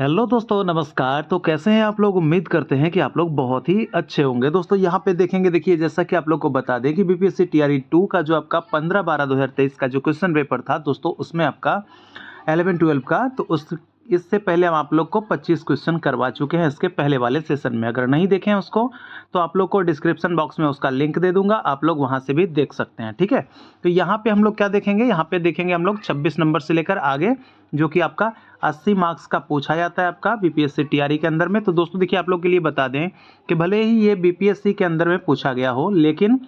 Hello दोस्तों, नमस्कार। तो कैसे हैं आप लोग? उम्मीद करते हैं कि आप लोग बहुत ही अच्छे होंगे। दोस्तों यहाँ पे देखेंगे, देखिए जैसा कि आप लोग को बता दें कि बीपीएससी टीआरई 2 का जो आपका 15/12/2023 का जो क्वेश्चन पेपर था दोस्तों, उसमें आपका 11-12 का तो उस इससे पहले हम आप लोग को 25 क्वेश्चन करवा चुके हैं इसके पहले वाले सेशन में। अगर नहीं देखे हैं उसको तो आप लोग को डिस्क्रिप्शन बॉक्स में उसका लिंक दे दूंगा, आप लोग वहां से भी देख सकते हैं। ठीक है, तो यहाँ पे हम लोग क्या देखेंगे, यहाँ पे देखेंगे हम लोग 26 नंबर से लेकर आगे, जो कि आपका 80 मार्क्स का पूछा जाता है आपका बीपीएससी टीआरई के अंदर में। तो दोस्तों देखिए, आप लोग के लिए बता दें कि भले ही ये बीपीएससी के अंदर में पूछा गया हो, लेकिन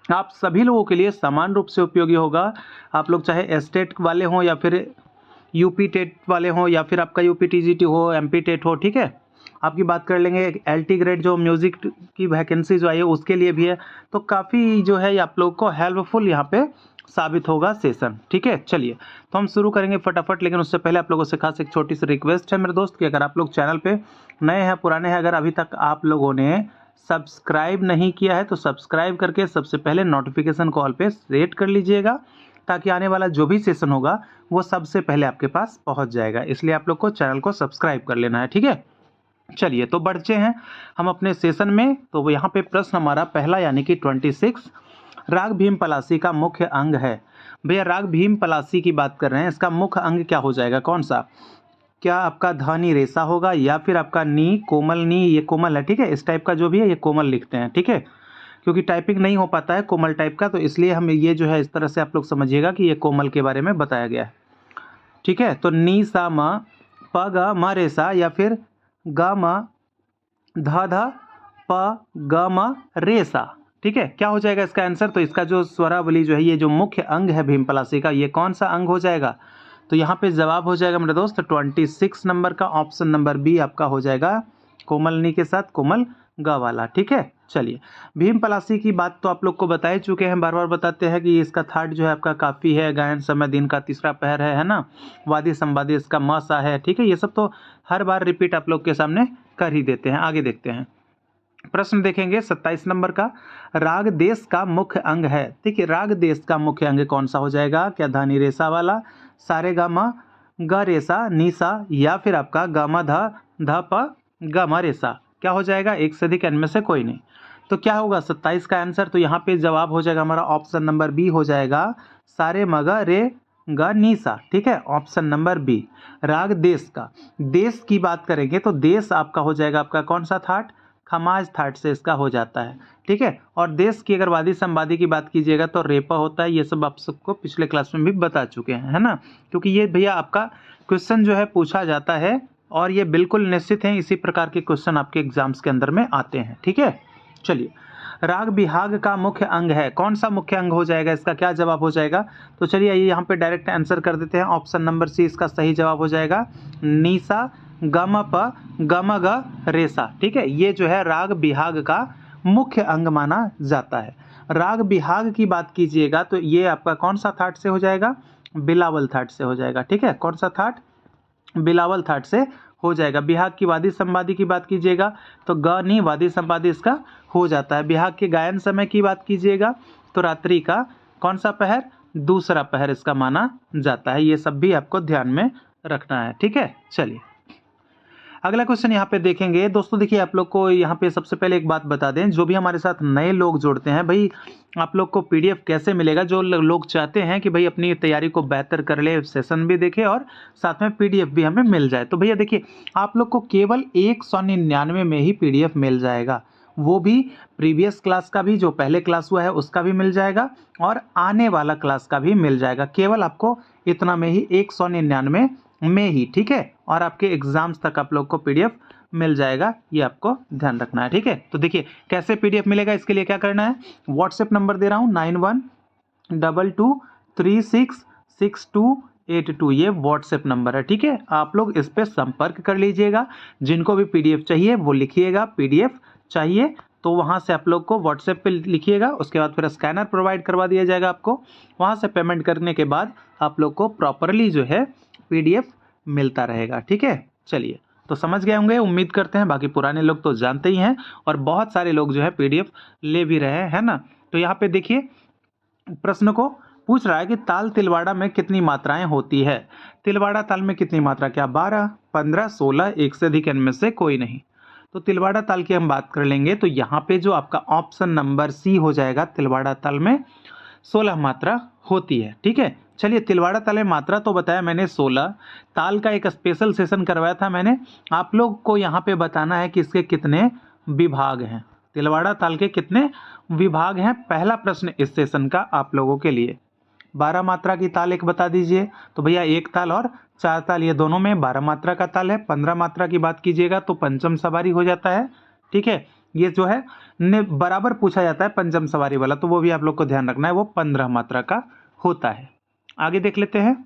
आप सभी लोगों के लिए समान रूप से उपयोगी होगा। आप लोग चाहे एस्टेट वाले हों या फिर यूपी टेट वाले हों या फिर आपका यूपी टीजीटी हो, एमपी टेट हो। ठीक है, आपकी बात कर लेंगे एलटी ग्रेड जो म्यूजिक की वैकेंसी जो आई है उसके लिए भी है। तो काफ़ी जो है आप लोग को हेल्पफुल यहाँ पे साबित होगा सेशन। ठीक है, चलिए तो हम शुरू करेंगे फटाफट, लेकिन उससे पहले आप लोगों से खास एक छोटी सी रिक्वेस्ट है मेरे दोस्त कि अगर आप लोग चैनल पे नए हैं, पुराने हैं, अगर अभी तक आप लोगों ने सब्सक्राइब नहीं किया है तो सब्सक्राइब करके सबसे पहले नोटिफिकेशन कॉल पे सेट कर लीजिएगा, ताकि आने वाला जो भी सेशन होगा वो सबसे पहले आपके पास पहुंच जाएगा। इसलिए आप लोग को चैनल को सब्सक्राइब कर लेना है। ठीक है, चलिए तो बढ़ते हैं हम अपने सेशन में। तो यहाँ पे प्रश्न हमारा पहला यानी कि 26, राग भीम पलासी का मुख्य अंग है। भैया राग भीम पलासी की बात कर रहे हैं, इसका मुख्य अंग क्या हो जाएगा, कौन सा? क्या आपका धानी रेसा होगा या फिर आपका नी कोमल, नी ये कोमल है। ठीक है, इस टाइप का जो भी है ये कोमल लिखते हैं। ठीक है, क्योंकि टाइपिंग नहीं हो पाता है कोमल टाइप का, तो इसलिए हम ये जो है इस तरह से आप लोग समझिएगा कि ये कोमल के बारे में बताया गया है। ठीक है, तो नी सा म प ग म रे सा या फिर ग म ध ध प ग म रे सा। ठीक है, क्या हो जाएगा इसका आंसर? तो इसका जो स्वरावली जो है, ये जो मुख्य अंग है भीम पलासी का, ये कौन सा अंग हो जाएगा? तो यहाँ पे जवाब हो जाएगा मेरे दोस्त 26 नंबर का ऑप्शन नंबर बी आपका हो जाएगा, कोमल नी के साथ कोमल ग वाला। ठीक है, चलिए भीम पलासी की बात तो आप लोग को बता ही चुके हैं, बार बार बताते हैं कि इसका थाट जो है आपका काफ़ी है, गायन समय दिन का तीसरा पहर है ना, वादी संवादी इसका मसा है। ठीक है, ये सब तो हर बार रिपीट आप लोग के सामने कर ही देते हैं। आगे देखते हैं, प्रश्न देखेंगे 27 नंबर का, राग देश का मुख्य अंग है। देखिए राग देश का मुख्य अंग कौन सा हो जाएगा? क्या धानी रेसा वाला, सारे गामा ग रेसा नीसा, या फिर आपका गामा ध ध प गामा रेसा? क्या हो जाएगा? एक से अधिक इनमें से कोई नहीं। तो क्या होगा 27 का आंसर? तो यहाँ पे जवाब हो जाएगा हमारा ऑप्शन नंबर बी हो जाएगा, सारे मगा रे ग नीसा। ठीक है, ऑप्शन नंबर बी राग देश का। देश की बात करेंगे तो देश आपका हो जाएगा आपका कौन सा थाट? खमाज थाट से इसका हो जाता है। ठीक है, और देश की अगर वादी संवादी की बात कीजिएगा तो रेपा होता है। ये सब आप सबको पिछले क्लास में भी बता चुके हैं, है ना, क्योंकि ये भैया आपका क्वेश्चन जो है पूछा जाता है और ये बिल्कुल निश्चित है, इसी प्रकार के क्वेश्चन आपके एग्जाम्स के अंदर में आते हैं। ठीक है, चलिए राग बिहाग का मुख्य अंग है, कौन सा मुख्य अंग हो जाएगा? इसका क्या जवाब हो जाएगा? तो चलिए आइए यहाँ पे डायरेक्ट आंसर कर देते हैं, ऑप्शन नंबर सी इसका सही जवाब हो जाएगा, नीसा गम प गम ग रेसा। ठीक है, ये जो है राग बिहाग का मुख्य अंग माना जाता है। राग बिहाग की बात कीजिएगा तो ये आपका कौन सा थाट से हो जाएगा? बिलावल थाट से हो जाएगा। ठीक है, कौन सा थाट? बिलावल थाट से हो जाएगा। बिहाग की वादी संवादी की बात कीजिएगा तो ग नी वादी संवादी इसका हो जाता है। बिहाग के गायन समय की बात कीजिएगा तो रात्रि का कौन सा पहर? दूसरा पहर इसका माना जाता है। ये सब भी आपको ध्यान में रखना है। ठीक है, चलिए अगला क्वेश्चन यहाँ पे देखेंगे दोस्तों। देखिए आप लोग को यहाँ पे सबसे पहले एक बात बता दें, जो भी हमारे साथ नए लोग जुड़ते हैं, भाई आप लोग को पीडीएफ कैसे मिलेगा? जो लोग चाहते हैं कि भाई अपनी तैयारी को बेहतर कर ले, सेशन भी देखे और साथ में पीडीएफ भी हमें मिल जाए, तो भैया देखिए आप लोग को केवल 199 में ही पीडीएफ मिल जाएगा। वो भी प्रीवियस क्लास का भी, जो पहले क्लास हुआ है उसका भी मिल जाएगा और आने वाला क्लास का भी मिल जाएगा। केवल आपको इतना में ही 199 में ही। ठीक है, और आपके एग्जाम्स तक आप लोग को पीडीएफ मिल जाएगा, ये आपको ध्यान रखना है। ठीक है, तो देखिए कैसे पीडीएफ मिलेगा, इसके लिए क्या करना है, व्हाट्सएप नंबर दे रहा हूँ 9122366282, ये व्हाट्सएप नंबर है। ठीक है, आप लोग इस पर संपर्क कर लीजिएगा। जिनको भी पीडीएफ चाहिए वो लिखिएगा, पीडीएफ चाहिए तो वहाँ से आप लोग को व्हाट्सएप पे लिखिएगा, उसके बाद फिर स्कैनर प्रोवाइड करवा दिया जाएगा आपको। वहाँ से पेमेंट करने के बाद आप लोग को प्रॉपरली जो है पीडीएफ मिलता रहेगा। ठीक है, चलिए तो समझ गए होंगे, उम्मीद करते हैं। बाकी पुराने लोग तो जानते ही हैं और बहुत सारे लोग जो है पीडीएफ ले भी रहे हैं, है ना। तो यहाँ पे देखिए प्रश्न को पूछ रहा है कि ताल तिलवाड़ा में कितनी मात्राएं होती है। तिलवाड़ा ताल में कितनी मात्रा? क्या 12? 15, 16, एक से अधिक इनमें से कोई नहीं। तो तिलवाड़ा ताल की हम बात कर लेंगे तो यहाँ पे जो आपका ऑप्शन नंबर सी हो जाएगा, तिलवाड़ा ताल में 16 मात्रा होती है। ठीक है, चलिए तिलवाड़ा ताल में मात्रा तो बताया मैंने 16। ताल का एक स्पेशल सेशन करवाया था मैंने, आप लोग को यहाँ पे बताना है कि इसके कितने विभाग हैं, तिलवाड़ा ताल के कितने विभाग हैं। पहला प्रश्न इस सेशन का आप लोगों के लिए। 12 मात्रा की ताल एक बता दीजिए। तो भैया एक ताल और 4 ताल ये दोनों में 12 मात्रा का ताल है। 15 मात्रा की बात कीजिएगा तो पंचम सवारी हो जाता है। ठीक है, ये जो है बराबर पूछा जाता है पंचम सवारी वाला, तो वो भी आप लोग को ध्यान रखना है, वो 15 मात्रा का होता है। आगे देख लेते हैं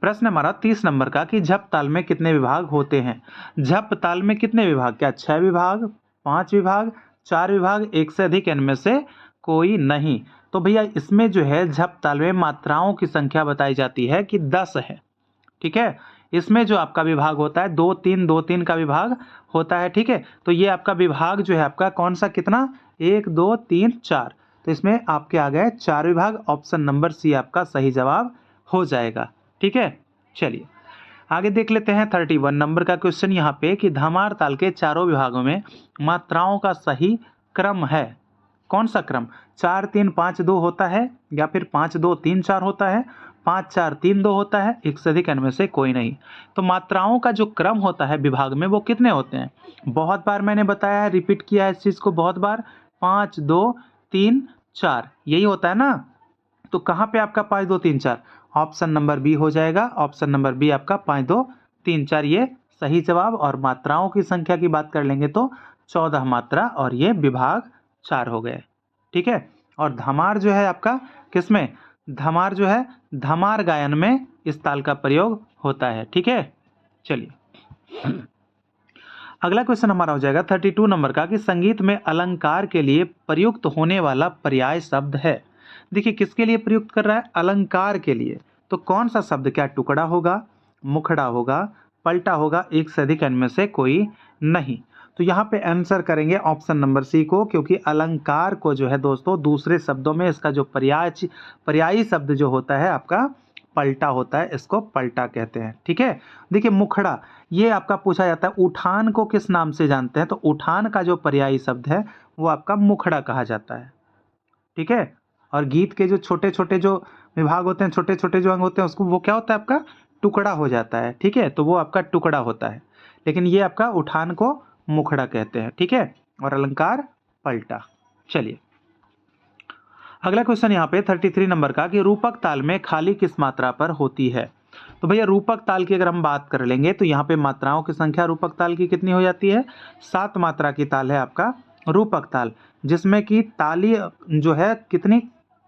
प्रश्न हमारा 30 नंबर का कि झप ताल में कितने विभाग होते हैं। झप ताल में कितने विभाग, क्या 6 विभाग, 5 विभाग, 4 विभाग, एक से अधिक इनमें से कोई नहीं। तो भैया इसमें जो है झप ताल में मात्राओं की संख्या बताई जाती है कि 10 है। ठीक है, इसमें जो आपका विभाग होता है 2 3 2 3 का विभाग होता है। ठीक है, तो ये आपका विभाग जो है आपका कौन सा, कितना, 1 2 3 4, तो इसमें आपके आ गए 4 विभाग। ऑप्शन नंबर सी आपका सही जवाब हो जाएगा। ठीक है, चलिए आगे देख लेते हैं 31 नंबर का क्वेश्चन यहाँ पे कि धमार ताल के चारों विभागों में मात्राओं का सही क्रम है। कौन सा क्रम, 4 3 5 2 होता है, या फिर 5 2 3 4 होता है, 5 4 3 2 होता है, एक से अधिक इनमें से कोई नहीं। तो मात्राओं का जो क्रम होता है विभाग में वो कितने होते हैं, बहुत बार मैंने बताया है, रिपीट किया है इस चीज को बहुत बार, 5 2 3 4 यही होता है ना। तो कहाँ पे आपका 5 2 3 4, ऑप्शन नंबर बी हो जाएगा। ऑप्शन नंबर बी आपका 5 2 3 4 ये सही जवाब। और मात्राओं की संख्या की बात कर लेंगे तो 14 मात्रा, और ये विभाग 4 हो गए। ठीक है, और धमार जो है आपका किसमें, धमार जो है धमार गायन में इस ताल का प्रयोग होता है। ठीक है, चलिए अगला क्वेश्चन हमारा हो जाएगा 32 नंबर का कि संगीत में अलंकार के लिए प्रयुक्त होने वाला पर्याय शब्द है। देखिए किसके लिए प्रयुक्त कर रहा है, अलंकार के लिए। तो कौन सा शब्द, क्या टुकड़ा होगा, मुखड़ा होगा, पलटा होगा, एक से अधिक इनमें से कोई नहीं। तो यहाँ पे आंसर करेंगे ऑप्शन नंबर सी को, क्योंकि अलंकार को जो है दोस्तों दूसरे शब्दों में इसका जो पर्यायी शब्द जो होता है आपका पलटा होता है, इसको पलटा कहते हैं। ठीक है, देखिए मुखड़ा ये आपका पूछा जाता है उठान को किस नाम से जानते हैं, तो उठान का जो पर्यायी शब्द है वो आपका मुखड़ा कहा जाता है। ठीक है, और गीत के जो छोटे छोटे जो विभाग होते हैं, छोटे छोटे जो अंग होते हैं, उसको वो क्या होता है आपका टुकड़ा हो जाता है। ठीक है, तो वो आपका टुकड़ा होता है, लेकिन ये आपका उठान को मुखड़ा कहते हैं। ठीक है, और अलंकार पलटा। चलिए अगला क्वेश्चन यहाँ पे 33 नंबर का कि रूपक ताल में खाली किस मात्रा पर होती है। तो भैया रूपक ताल की अगर हम बात कर लेंगे तो यहाँ पे मात्राओं की संख्या रूपक ताल की कितनी हो जाती है, 7 मात्रा की ताल है आपका रूपक ताल, जिसमें कि ताली जो है कितनी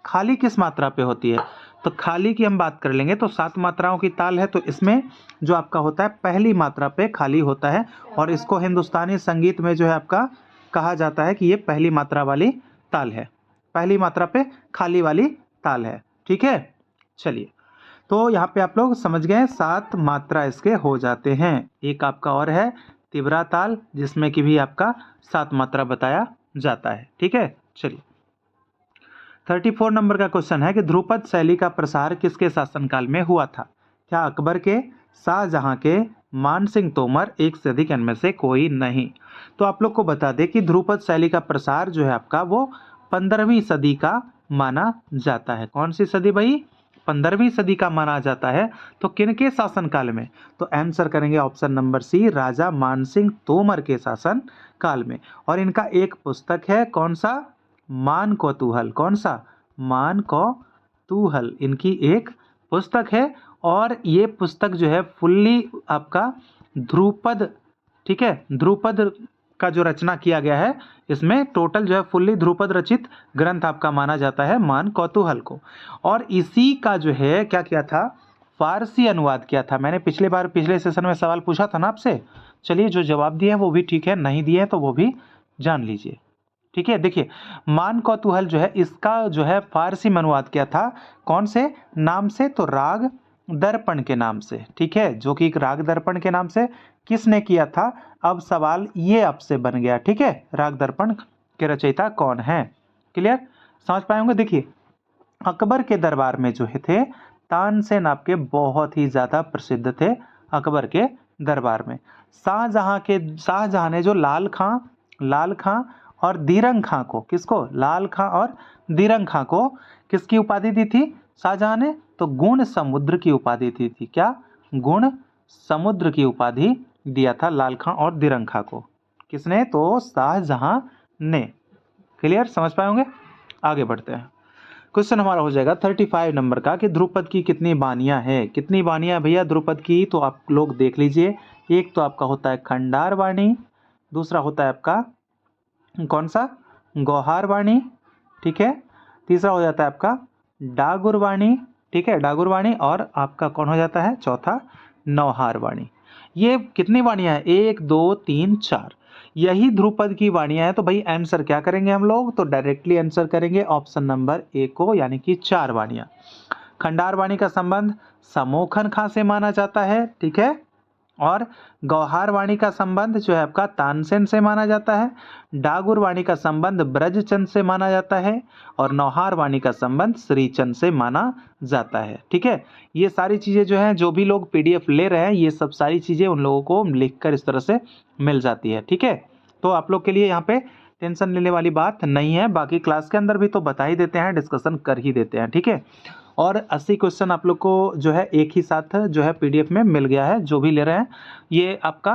खाली किस मात्रा पे होती है। तो खाली की हम बात कर लेंगे तो 7 मात्राओं की ताल है, तो इसमें जो आपका होता है पहली मात्रा पे खाली होता है, और इसको हिंदुस्तानी संगीत में जो है आपका कहा जाता है कि ये पहली मात्रा वाली ताल है, पहली मात्रा पे खाली वाली ताल है। ठीक है, चलिए तो यहाँ पे आप लोग समझ गए 7 मात्रा इसके हो जाते हैं। एक आपका और है तिवरा ताल, जिसमें कि भी आपका 7 मात्रा बताया जाता है। ठीक है, चलिए 34 नंबर का क्वेश्चन है कि ध्रुपद शैली का प्रसार किसके शासनकाल में हुआ था। क्या अकबर के, शाहजहां के, मान सिंह तोमर, एक से अधिक इनमें से कोई नहीं। तो आप लोग को बता दें कि ध्रुपद शैली का प्रसार जो है आपका वो 15वीं सदी का माना जाता है। कौन सी सदी भाई, 15वीं सदी का माना जाता है। तो किनके शासनकाल में, तो आंसर करेंगे ऑप्शन नंबर सी, राजा मानसिंह तोमर के शासन काल में। और इनका एक पुस्तक है, कौन सा, मान कौतूहल। कौन सा, मान कौतूहल इनकी एक पुस्तक है। और ये पुस्तक जो है फुल्ली आपका ध्रुपद, ठीक है, ध्रुपद का जो रचना किया गया है, इसमें टोटल जो है फुल्ली ध्रुपद रचित ग्रंथ आपका माना जाता है मान कौतूहल को। और इसी का जो है क्या किया था, फारसी अनुवाद किया था। मैंने पिछले सेशन में सवाल पूछा था ना आपसे, चलिए जो जवाब दिए हैं वो भी ठीक है, नहीं दिए हैं तो वो भी जान लीजिए। ठीक है, देखिए मान कौतूहल जो है इसका जो है फारसी में अनुवाद किया था, कौन से नाम से, तो राग दर्पण के नाम से। ठीक है, जो कि एक राग दर्पण के नाम से किसने किया था। अब सवाल ये आपसे बन गया। ठीक है, राग दर्पण के रचयिता कौन है, क्लियर, समझ पाए होंगे। देखिए अकबर के दरबार में जो है थे तानसेन आपके बहुत ही ज्यादा प्रसिद्ध थे अकबर के दरबार में। शाहजहां ने जो लाल खां और दीरंग खां को, किसको, लाल खां और दीरंग खां को किसकी उपाधि दी थी शाहजहां ने? तो गुण समुद्र की उपाधि दी थी। क्या? गुण समुद्र की उपाधि दिया था लाल खां और दीरंग खां को। किसने? तो शाहजहां ने। क्लियर, समझ पाए होंगे। आगे बढ़ते हैं। क्वेश्चन हमारा हो जाएगा 35 नंबर का कि ध्रुपद की कितनी बानियां हैं? कितनी बानियां भैया ध्रुपद की? तो आप लोग देख लीजिए। एक तो आपका होता है खंडार वाणी, दूसरा होता है आपका कौन सा, गौहार वाणी, ठीक है। तीसरा हो जाता है आपका डागुर वाणी, ठीक है, डागुर वाणी। और आपका कौन हो जाता है चौथा, नौहार वाणी। ये कितनी वाणियां हैं? 1 2 3 4, यही ध्रुपद की वाणियां हैं। तो भाई आंसर क्या करेंगे हम लोग? तो डायरेक्टली आंसर करेंगे ऑप्शन नंबर ए को, यानी कि 4 वाणियां। खंडार वाणी का संबंध समोखन खां से माना जाता है, ठीक है। और गौहार वाणी का संबंध जो है आपका तानसेन से माना जाता है। डागुर वाणी का संबंध ब्रजचंद से माना जाता है। और नौहार वाणी का संबंध श्रीचंद से माना जाता है, ठीक है। ये सारी चीजें जो है, जो भी लोग पीडीएफ ले रहे हैं, ये सब सारी चीजें उन लोगों को लिखकर इस तरह से मिल जाती है, ठीक है। तो आप लोग के लिए यहाँ पे टेंशन लेने वाली बात नहीं है। बाकी क्लास के अंदर भी तो बता ही देते हैं, डिस्कशन कर ही देते हैं, ठीक है। और 80 क्वेश्चन आप लोग को जो है एक ही साथ जो है पीडीएफ में मिल गया है। जो भी ले रहे हैं, ये आपका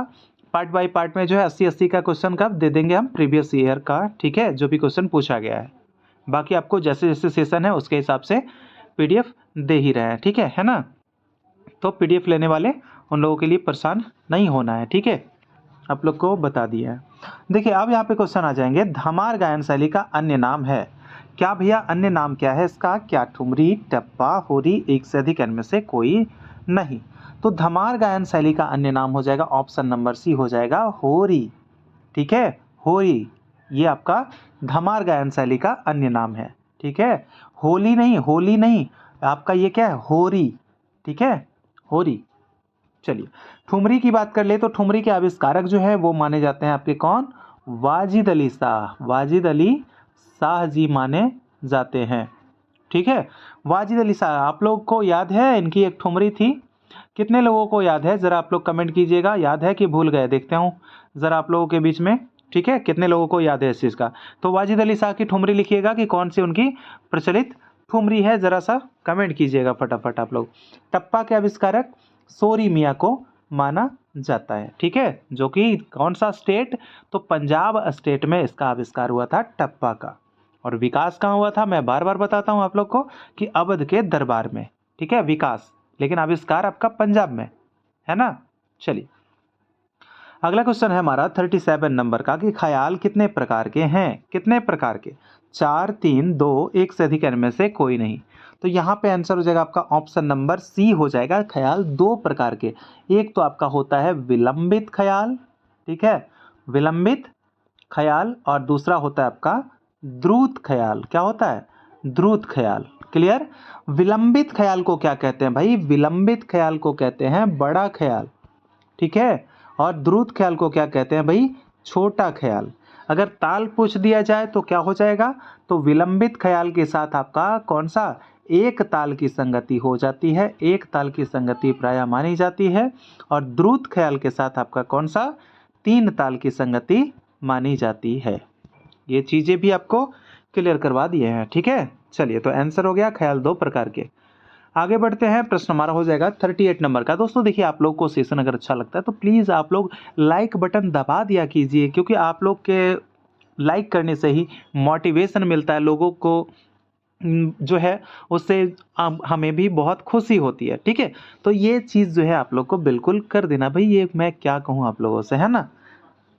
पार्ट बाय पार्ट में जो है 80 का क्वेश्चन का दे देंगे हम प्रीवियस ईयर का, ठीक है, जो भी क्वेश्चन पूछा गया है। बाकी आपको जैसे जैसे सेशन है उसके हिसाब से पीडीएफ दे ही रहे हैं, ठीक है ना। तो पीडीएफ लेने वाले उन लोगों के लिए परेशान नहीं होना है, ठीक है, आप लोग को बता दिया है। देखिए अब यहाँ पे क्वेश्चन आ जाएंगे, धमार गायन शैली का अन्य नाम है। क्या भैया अन्य नाम क्या है इसका? क्या ठुमरी, टप्पा, होरी, एक से अधिक इनमें से कोई नहीं? तो धमार गायन शैली का अन्य नाम हो जाएगा ऑप्शन नंबर सी, हो जाएगा होरी, ठीक है, होरी। ये आपका धमार गायन शैली का अन्य नाम है, ठीक है। होली नहीं, आपका ये क्या है, होरी, ठीक है, होरी। चलिए ठुमरी की बात कर ले तो ठुमरी के आविष्कारक जो है वो माने जाते हैं आपके कौन? वाजिद अली शाह, वाजिद अली शाह जी माने जाते हैं, ठीक है। वाजिद अली शाह, आप लोग को याद है इनकी एक ठुमरी थी? कितने लोगों को याद है? जरा आप लोग कमेंट कीजिएगा, याद है कि भूल गए? देखते हूँ जरा आप लोगों के बीच में, ठीक है, कितने लोगों को याद है इस चीज़ का। तो वाजिद अली शाह की ठुमरी लिखिएगा कि कौन सी उनकी प्रचलित ठुमरी है, जरा सा कमेंट कीजिएगा फटाफट आप लोग। टप्पा के आविष्कारक सोरी मियाँ को माना जाता है, ठीक है, जो कि कौन सा स्टेट? तो पंजाब स्टेट में इसका आविष्कार हुआ था टप्पा का। और विकास कहाँ हुआ था? मैं बार बार बताता हूँ आप लोग को कि अवध के दरबार में, ठीक है, विकास, लेकिन आविष्कार आपका पंजाब में है ना। चलिए अगला क्वेश्चन है हमारा 37 नंबर का कि ख्याल कितने प्रकार के हैं? कितने प्रकार के? 4, 3, 2, एक से अधिक इनमें से कोई नहीं। तो यहाँ पे आंसर हो जाएगा आपका ऑप्शन नंबर सी, हो जाएगा ख्याल 2 प्रकार के। एक तो आपका होता है विलंबित ख्याल, ठीक है, विलंबित ख्याल। और दूसरा होता है आपका द्रुत ख्याल। क्या होता है? द्रुत ख्याल। क्लियर। विलंबित ख्याल को क्या कहते हैं भाई? विलंबित ख्याल को कहते हैं बड़ा ख्याल, ठीक है। और द्रुत ख्याल को क्या कहते हैं भाई? छोटा ख्याल। अगर ताल पूछ दिया जाए तो क्या हो जाएगा? तो विलंबित ख्याल के साथ आपका कौन सा? एक ताल की संगति हो जाती है, एक ताल की संगति प्रायः मानी जाती है। और द्रुत ख्याल के साथ आपका कौन सा? 3 ताल की संगति मानी जाती है। ये चीजें भी आपको क्लियर करवा दिए हैं, ठीक है। चलिए तो आंसर हो गया ख्याल 2 प्रकार के। आगे बढ़ते हैं, प्रश्न हमारा हो जाएगा 38 नंबर का। दोस्तों देखिए आप लोग को सेशन अगर अच्छा लगता है तो प्लीज़ आप लोग लाइक बटन दबा दिया कीजिए, क्योंकि आप लोग के लाइक करने से ही मोटिवेशन मिलता है लोगों को, जो है उससे हमें भी बहुत खुशी होती है, ठीक है। तो ये चीज़ जो है आप लोग को बिल्कुल कर देना भाई, ये मैं क्या कहूँ आप लोगों से, है ना।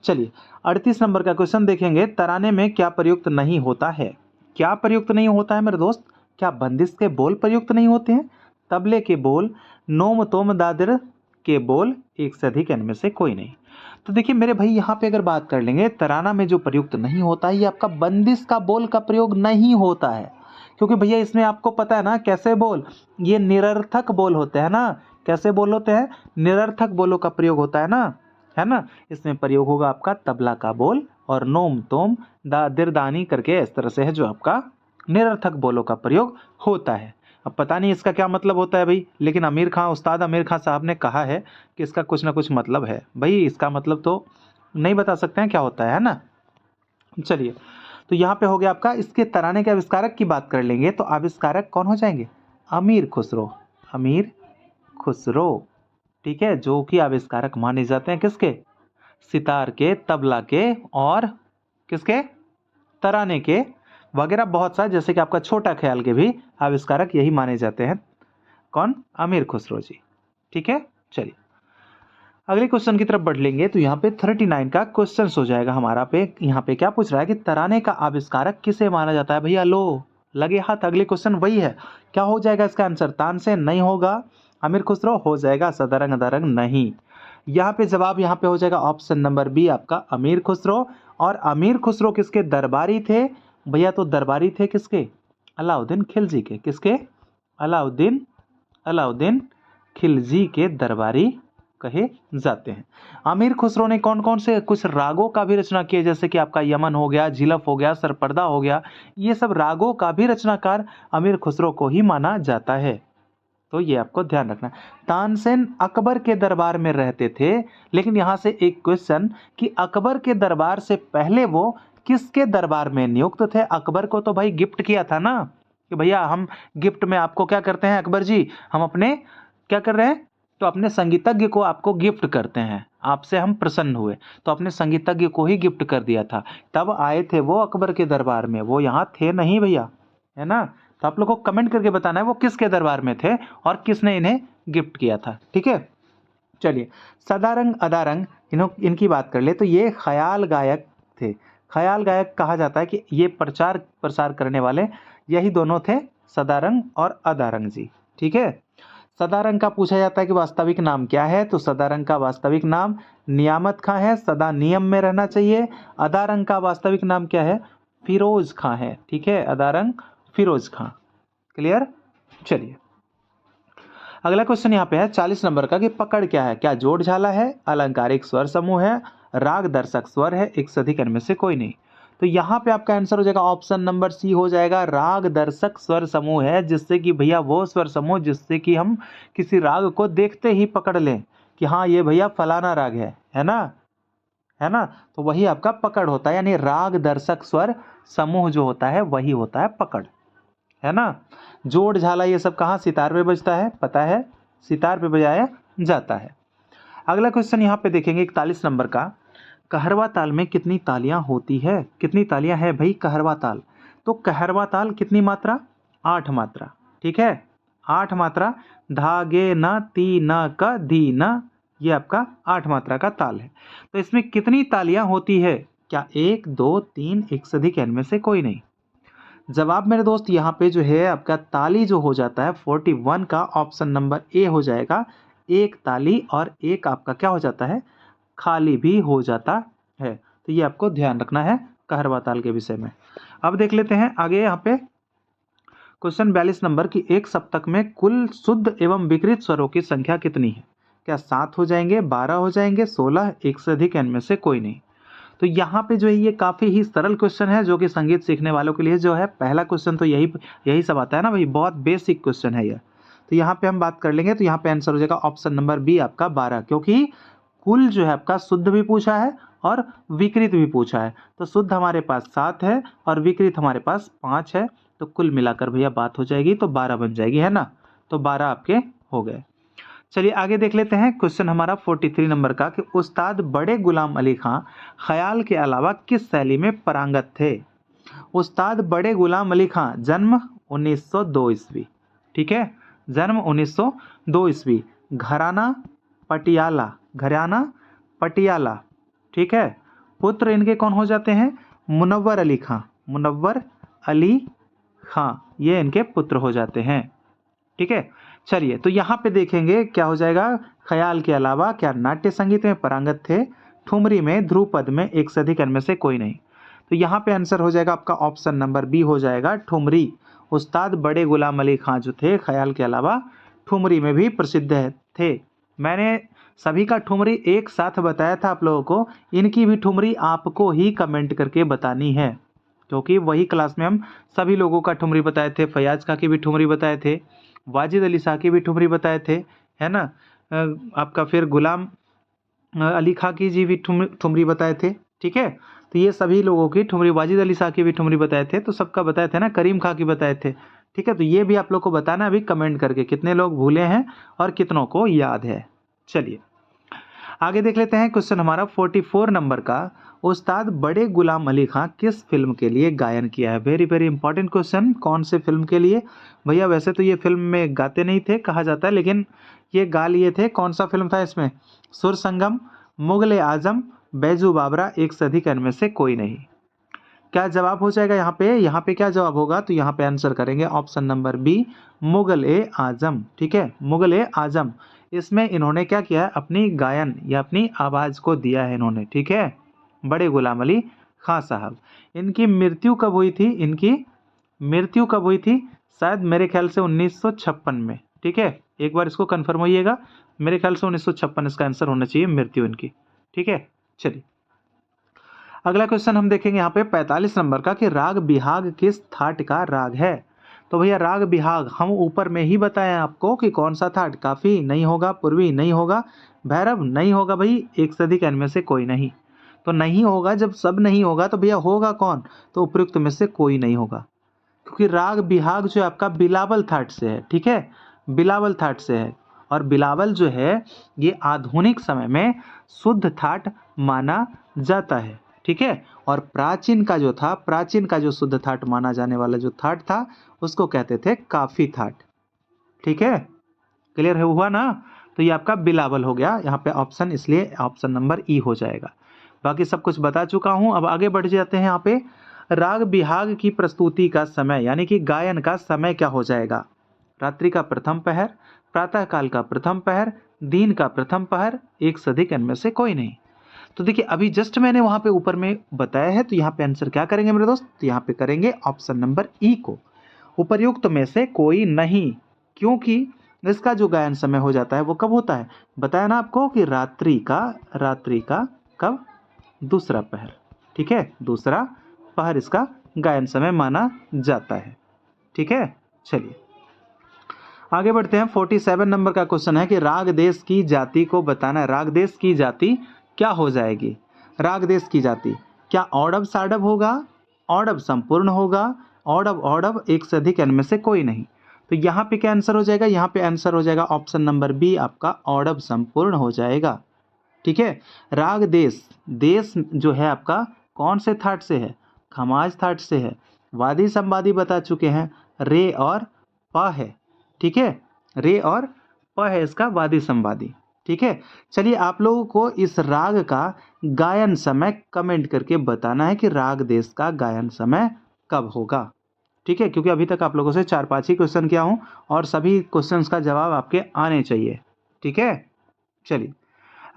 चलिए 38 नंबर का क्वेश्चन देखेंगे, तराने में क्या प्रयुक्त नहीं होता है? क्या प्रयुक्त नहीं होता है मेरे दोस्त? क्या बंदिश के बोल प्रयुक्त नहीं होते हैं? तबले के बोल, नोम तोम दादर के बोल, एक से अधिक इनमें से कोई नहीं। तो देखिए मेरे भाई यहाँ पे अगर बात कर लेंगे, तराना में जो प्रयुक्त नहीं होता है ये आपका बंदिश का बोल का प्रयोग नहीं होता है, क्योंकि भैया इसमें आपको पता है ना कैसे बोल, ये निरर्थक बोल होते हैं ना। कैसे बोल होते हैं? निरर्थक बोलों का प्रयोग होता है ना। इसमें प्रयोग होगा आपका तबला का बोल और नोम तोम दा दिर दानी करके, इस तरह से है जो आपका निरर्थक बोलों का प्रयोग होता है। अब पता नहीं इसका क्या मतलब होता है भाई, लेकिन आमिर खान, उस्ताद आमिर खान साहब ने कहा है कि इसका कुछ ना कुछ मतलब है भाई। इसका मतलब तो नहीं बता सकते हैं क्या होता है ना। चलिए, तो यहाँ पे हो गया आपका। इसके तराने के आविष्कारक की बात कर लेंगे तो आविष्कारक कौन हो जाएंगे? अमीर खुसरो। अमीर खुसरो, ठीक है, जो कि आविष्कारक माने जाते हैं किसके? सितार के, तबला के और किसके? तराने के वगैरह बहुत सारे, जैसे कि आपका छोटा ख्याल के भी आविष्कारक यही माने जाते हैं। कौन? अमीर खुसरो जी। ठीक है, चलिए अगले क्वेश्चन की तरफ बढ़ लेंगे। तो यहाँ पे 39 का क्वेश्चन हो जाएगा हमारा पे। यहाँ पे क्या पूछ रहा है कि तराने का आविष्कारक किसे माना जाता है? भैया लो लगे हाथ, अगले क्वेश्चन वही है। क्या हो जाएगा इसका आंसर? तानसेन नहीं होगा, अमीर खुसरो हो जाएगा, सदारंग अदारंग नहीं। यहाँ पे जवाब यहाँ पे हो जाएगा ऑप्शन नंबर बी आपका, अमीर खुसरो। और अमीर खुसरो किसके दरबारी थे? भैया तो दरबारी थे किसके? अलाउद्दीन खिलजी के। किसके? अलाउद्दीन खिलजी के दरबारी कहे जाते हैं। अमीर खुसरो ने कौन कौन से कुछ रागों का भी रचना किया, जैसे कि आपका यमन हो गया, झिलफ हो गया, सरपर्दा हो गया, ये सब रागों का भी रचनाकार अमीर खुसरो को ही माना जाता है। तो ये आपको ध्यान रखना। तानसेन अकबर के दरबार में रहते थे, लेकिन यहां से एक क्वेश्चन कि अकबर के दरबार से पहले वो किसके दरबार में नियुक्त थे? अकबर को तो भाई गिफ्ट किया था ना कि भैया हम गिफ्ट में आपको क्या करते हैं अकबर जी, हम अपने क्या कर रहे हैं, तो अपने संगीतज्ञ को आपको गिफ्ट करते हैं, आपसे हम प्रसन्न हुए तो अपने संगीतज्ञ को ही गिफ्ट कर दिया था। तब आए थे वो अकबर के दरबार में, वो यहाँ थे नहीं भैया, है ना। तो आप लोग को कमेंट करके बताना है वो किसके दरबार में थे और किसने इन्हें गिफ्ट किया था। ठीक है, चलिए सदारंग अदारंग इनकी बात कर ले तो ये ख्याल गायक थे। ख्याल गायक कहा जाता है कि ये प्रचार प्रसार करने वाले यही दोनों थे, सदारंग और अदारंग जी। ठीक है, सदारंग का पूछा जाता है कि वास्तविक नाम क्या है, तो सदारंग का वास्तविक नाम नियामत खां है, सदा नियम में रहना चाहिए। अदारंग का वास्तविक नाम क्या है? फिरोज खां है। ठीक है, अदारंग फिरोज खां। क्लियर। चलिए अगला क्वेश्चन यहाँ पे है 40 नंबर का कि पकड़ क्या है? क्या जोड़ झाला है, अलंकारिक स्वर समूह है, राग दर्शक स्वर है, एक से अधिक इनमें से कोई नहीं। तो यहाँ पे आपका आंसर हो जाएगा ऑप्शन नंबर सी हो जाएगा, राग दर्शक स्वर समूह है, जिससे कि भैया वो स्वर समूह जिससे कि हम किसी राग को देखते ही पकड़ लें कि हाँ ये भैया फलाना राग है ना, है ना। तो वही आपका पकड़ होता है, यानी राग दर्शक स्वर समूह जो होता है वही होता है पकड़, है ना। जोड़ झाला ये सब कहाँ? सितार पे बजता है, पता है, सितार पे बजाया जाता है। अगला क्वेश्चन यहाँ पे देखेंगे 41 नंबर का, कहरवा ताल में कितनी तालियां होती है? कितनी तालियां है भाई कहरवा ताल? तो कहरवा ताल कितनी मात्रा? 8 मात्रा। ठीक है, 8 मात्रा, धागे न ती न क धी न, ये आपका 8 मात्रा का ताल है। तो इसमें कितनी तालियां होती है? क्या 1 2 3 एक से अधिक इनमें से कोई नहीं। जवाब मेरे दोस्त यहाँ पे जो है आपका ताली जो हो जाता है 41 का ऑप्शन नंबर ए हो जाएगा। एक ताली और एक आपका क्या हो जाता है? खाली भी हो जाता है। तो ये आपको ध्यान रखना है कहरवा ताल के विषय में। अब देख लेते हैं आगे यहाँ पे क्वेश्चन 42 नंबर की, एक सप्तक में कुल शुद्ध एवं विकृत स्वरों की संख्या कितनी है? क्या 7 हो जाएंगे, 12 हो जाएंगे, 16, एक से अधिक इनमें से कोई नहीं। तो यहाँ पे जो है ये काफ़ी ही सरल क्वेश्चन है जो कि संगीत सीखने वालों के लिए जो है पहला क्वेश्चन तो यही सब आता है ना भाई, बहुत बेसिक क्वेश्चन है यह। तो यहाँ पे हम बात कर लेंगे तो यहाँ पे आंसर हो जाएगा ऑप्शन नंबर बी आपका 12, क्योंकि कुल जो है आपका शुद्ध भी पूछा है और विकृत भी पूछा है। तो शुद्ध हमारे पास 7 है और विकृत हमारे पास 5 है, तो कुल मिलाकर भैया बात हो जाएगी तो 12 बन जाएगी, है ना। तो 12 आपके हो गए। चलिए आगे देख लेते हैं क्वेश्चन हमारा 43 नंबर का कि उस्ताद बड़े गुलाम अली खां ख्याल के अलावा किस शैली में पारंगत थे? उस्ताद बड़े गुलाम अली खां जन्म 1902 ईस्वी। ठीक है, जन्म 1902 ईस्वी, घराना पटियाला। ठीक है, पुत्र इनके कौन हो जाते हैं? मुनव्वर अली खां, ये इनके पुत्र हो जाते हैं। ठीक है, चलिए तो यहाँ पे देखेंगे क्या हो जाएगा, ख्याल के अलावा क्या नाट्य संगीत में पारंगत थे, ठुमरी में, ध्रुपद में, एक से अधिक इनमें से कोई नहीं। तो यहाँ पे आंसर हो जाएगा आपका ऑप्शन नंबर बी हो जाएगा, ठुमरी। उस्ताद बड़े गुलाम अली खां जो थे ख्याल के अलावा ठुमरी में भी प्रसिद्ध थे। मैंने सभी का ठुमरी एक साथ बताया था आप लोगों को, इनकी भी ठुमरी आपको ही कमेंट करके बतानी है। क्योंकि वही क्लास में हम सभी लोगों का ठुमरी बताए थे, फयाज खां की भी ठुमरी बताए थे, वाजिद अली शाह की भी ठुमरी बताए थे, है ना। आपका फिर गुलाम अली खां की जी भी ठुमरी बताए थे, ठीक है। तो ये सभी लोगों की ठुमरी, वाजिद अली शाह की भी ठुमरी बताए थे, तो सबका बताए थे ना, करीम खां की बताए थे, ठीक है। तो ये भी आप लोग को बताना अभी कमेंट करके कितने लोग भूले हैं और कितनों को याद है। चलिए आगे देख लेते हैं क्वेश्चन हमारा 44 नंबर का। उस्ताद बड़े गुलाम अली खां किस फिल्म के लिए गायन किया है? Very very important question. कौन से फिल्म के लिए? भैया वैसे तो ये फिल्म में गाते नहीं थे कहा जाता है, लेकिन ये गा लिए थे। कौन सा फिल्म था इसमें? सुर संगम, मुगल आजम, बैजू बाबरा, एक से अधिक इनमें से कोई नहीं। क्या जवाब हो जाएगा यहाँ पे? यहाँ पे क्या जवाब होगा? तो यहाँ पे आंसर करेंगे ऑप्शन नंबर बी, मुगल ए आजम, ठीक है, मुगल ए आजम। इसमें इन्होंने क्या किया है? अपनी गायन या अपनी आवाज को दिया है इन्होंने, ठीक है, बड़े गुलाम अली खां साहब। इनकी मृत्यु कब हुई थी? इनकी मृत्यु कब हुई थी? शायद मेरे ख्याल से 1956 में, ठीक है। एक बार इसको कंफर्म होइएगा, मेरे ख्याल से 1956 इसका आंसर होना चाहिए, मृत्यु इनकी, ठीक है। चलिए अगला क्वेश्चन हम देखेंगे यहाँ पे 45 नंबर का कि राग बिहाग किस थाट का राग है? तो भैया राग बिहाग हम ऊपर में ही बताएं आपको कि कौन सा थाट। काफी नहीं होगा, पूर्वी नहीं होगा, भैरव नहीं होगा, भाई एक से अधिक इनमें से कोई नहीं। तो नहीं होगा, जब सब नहीं होगा तो भैया होगा कौन? तो उपयुक्त में से कोई नहीं होगा, क्योंकि राग बिहाग जो है आपका बिलावल थाट से है, ठीक है, बिलावल थाट से है। और बिलावल जो है ये आधुनिक समय में शुद्ध थाट माना जाता है, ठीक है। और प्राचीन का जो था, प्राचीन का जो शुद्ध थाट माना जाने वाला जो थाट था उसको कहते थे काफी थाट, ठीक है। क्लियर है हुआ ना? तो ये आपका बिलावल हो गया यहाँ पे ऑप्शन, इसलिए ऑप्शन नंबर ई हो जाएगा। बाकी सब कुछ बता चुका हूँ। अब आगे बढ़ जाते हैं यहाँ पे। राग बिहाग की प्रस्तुति का समय यानी कि गायन का समय क्या हो जाएगा? रात्रि का प्रथम पहर, प्रातः काल का प्रथम पहर, दिन का प्रथम पहर, एक से अधिक इनमें से कोई नहीं। तो देखिए अभी जस्ट मैंने वहां पे ऊपर में बताया है, तो यहाँ पे आंसर क्या करेंगे मेरे दोस्त? तो यहाँ पे करेंगे ऑप्शन नंबर ई को, उपर्युक्त में से कोई नहीं। क्योंकि इसका जो गायन समय हो जाता है वो कब होता है? बताया ना आपको कि रात्रि का कब? दूसरा पहर, ठीक है, दूसरा पहर इसका गायन समय माना जाता है, ठीक है। चलिए आगे बढ़ते हैं। 47 नंबर का क्वेश्चन है कि राग देश की जाति को बताना है। राग देश की जाति क्या हो जाएगी? राग देश की जाति क्या औडव साडव होगा, औडव संपूर्ण होगा, औडव औडव, एक से अधिक इनमें से कोई नहीं। तो यहाँ पे क्या आंसर हो जाएगा? यहाँ पे आंसर हो जाएगा ऑप्शन नंबर बी, आपका औडव संपूर्ण हो जाएगा, ठीक है। राग देश, देश जो है आपका कौन से थाट से है? खमाज थाट से है। वादी संवादी बता चुके हैं, रे और प है, ठीक है, रे और प है इसका वादी संवादी, ठीक है। चलिए आप लोगों को इस राग का गायन समय कमेंट करके बताना है कि राग देश का गायन समय कब होगा, ठीक है, क्योंकि अभी तक आप लोगों से 4-5 ही क्वेश्चन किया हूं और सभी क्वेश्चंस का जवाब आपके आने चाहिए, ठीक है। चलिए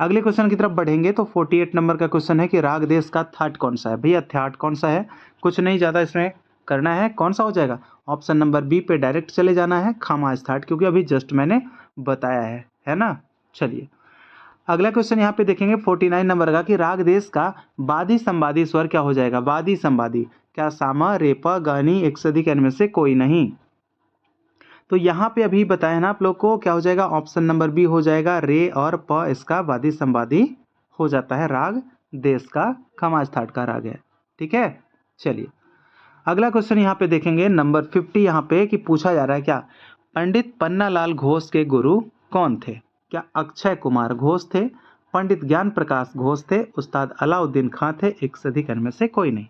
अगले क्वेश्चन की तरफ बढ़ेंगे। तो 48 नंबर का क्वेश्चन है कि राग देश का थाट कौन सा है? भैया थाट कौन सा है? कुछ नहीं ज़्यादा इसमें करना है। कौन सा हो जाएगा? ऑप्शन नंबर बी पे डायरेक्ट चले जाना है, खामाज थाट, क्योंकि अभी जस्ट मैंने बताया है ना। चलिए अगला क्वेश्चन यहाँ पे देखेंगे 49 नंबर का कि राग देश का वादी संवादी स्वर क्या हो जाएगा? वादी संवादी क्या सामा, रेपा, गानी, एक से अधिक इनमें से कोई नहीं। तो यहाँ पे अभी बताया ना आप लोग को, क्या हो जाएगा? ऑप्शन नंबर बी हो जाएगा, रे और प इसका वादी संवादी हो जाता है। राग देश का खमाज थाट का राग है, ठीक है। चलिए अगला क्वेश्चन यहाँ पे देखेंगे नंबर 50 यहाँ पे कि पूछा जा रहा है क्या पंडित पन्नालाल घोष के गुरु कौन थे? क्या अक्षय कुमार घोष थे, पंडित ज्ञान प्रकाश घोष थे, उस्ताद अलाउद्दीन खां थे, एक से अधिक इनमें से कोई नहीं।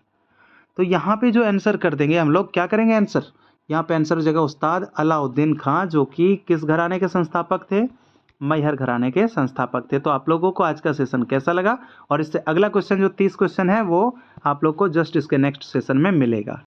तो यहाँ पे जो आंसर कर देंगे हम लोग, क्या करेंगे आंसर? यहाँ पे आंसर हो जाएगा उस्ताद अलाउद्दीन खां, जो कि किस घराने के संस्थापक थे? मैहर घराने के संस्थापक थे। तो आप लोगों को आज का सेशन कैसा लगा? और इससे अगला क्वेश्चन जो 30 क्वेश्चन है वो आप लोग को जस्ट इसके नेक्स्ट सेशन में मिलेगा।